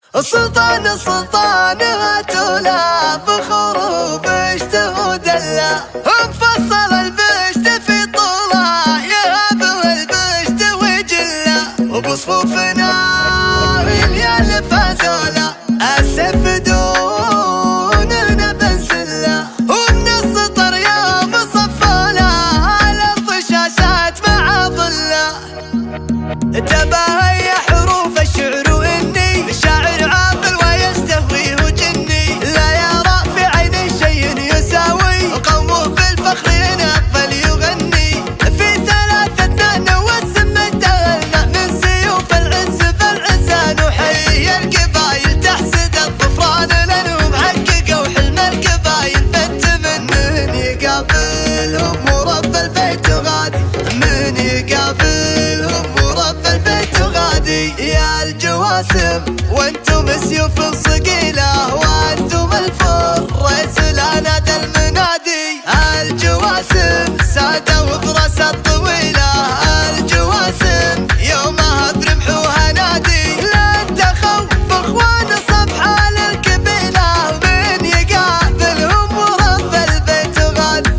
السلطان تولا فخور بشت ودلا مفصل البشت في طولا يهاب البشت وجلا وبصفوفنا اليال فازولا السيف دوننا بنسلا ومن السطر يوم صفولا الارض شاشات مع ظلا تباهي حروف الشعر واني شاعر عاقل ويستهويه جني لا يرى في عيني شيء يساوي قومه بالفخر ينقبل يغني في ثلاثتنا نوسم الدغلنا من سيوف العز فالعزان وحي القبايل تحسد الظفران لانهم حققوا حلم القبايل فت من يقابلهم ورب البيت غادي من يقابلهم ورب البيت غادي يا الجواسم وانتم سيوف صقيله وانتم الفرس لا نادى المنادي الجواسم ساده وبراس الطويله الجواسم يومها برمحوها نادي لا تخوف اخوان صبحه للكبيله من يقابلهم ورب البيت غادي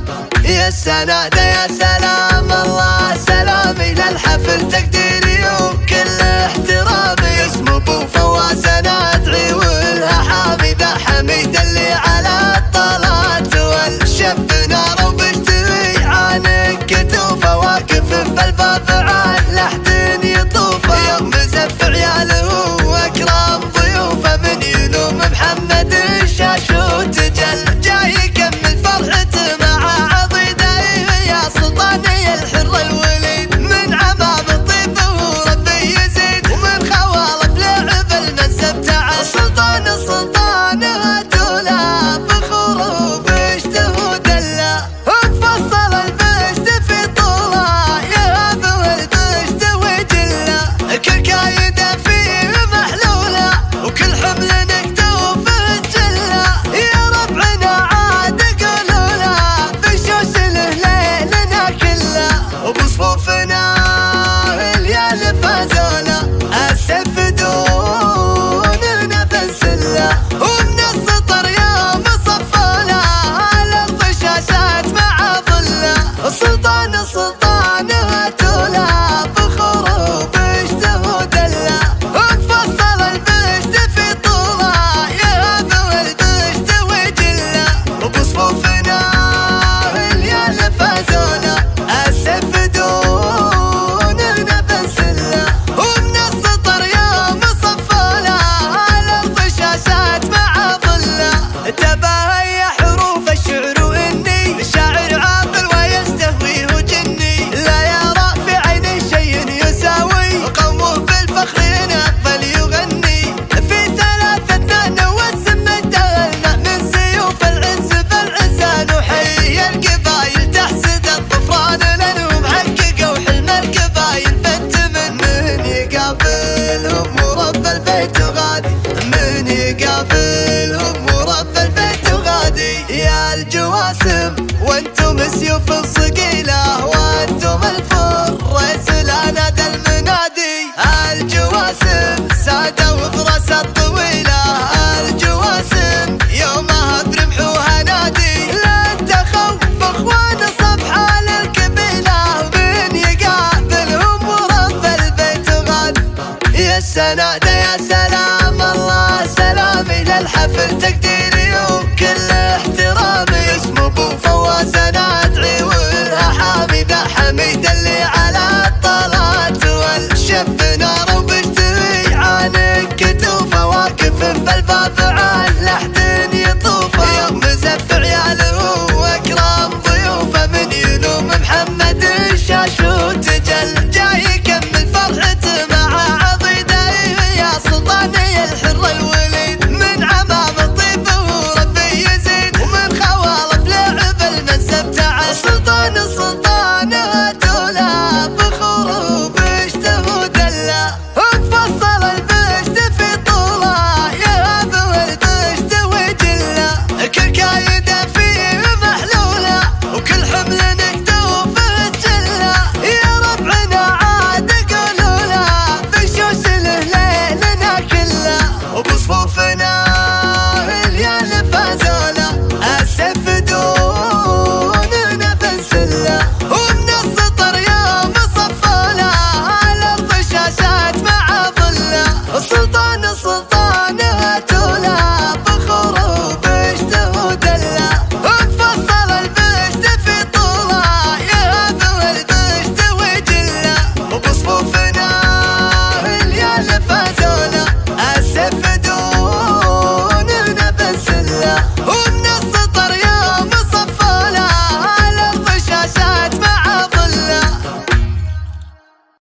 يا السناده يا سلام الله سلامي للحفل تقديري وكل احترامي اسم ابو فواز انا ادعي ولها حامي ذا حميد اللي على الطلات والشف نار وبشتوي عانك كتوفه واقف بالباب عال لحد يطوفه يوم مزف عياله واكرام ضيوفه من يلوم محمد الشاشوت جل جاي يكمل فرحته مع عضيده يا سلطاني الحر الوليد من عمام الطيب وربي يزيد ومن خوالف لعب المنسب تعال السلطان تولا فخور وبشت ودلا مفصل البشت في طولا يهاب البشت وجلا كل كايده فيه محلوله وكل حمل نكتوف الجله يا ربعنا عاد قولولا بشوش ليلنا كله وبصفوفنا اليال فازولا السيف دوننا بنسله ومن السطر يوم صفولا الارض شاشات مع ظله السلطان تولا فخور وبشت ودلا مفصل البشت في طولا يهاب البشت وجلا وبصفوفنا اليال فازولا السيف دوننا بنسله ومن السطر يوم صفولا الارض شاشات مع ظله تباهي حروف الشعر واني شاعر عاقل ويستهويه جني لا يرى في عيني شيء يساوي قومه بالفخر ينقبل يغني في ثلاثتنا نوسم الدغلنا من سيوف العز فالعزان وحي القبايل تحسد الظفران لانهم حققوا حلم القبايل فت من يقابلهم ورب البيت غادي من يقابلهم ورب البيت غادي يا الجواسم وانتم سيوف صقيله وانتم الفرس لا نادى المنادي الجواسم ساده وبراس الطويله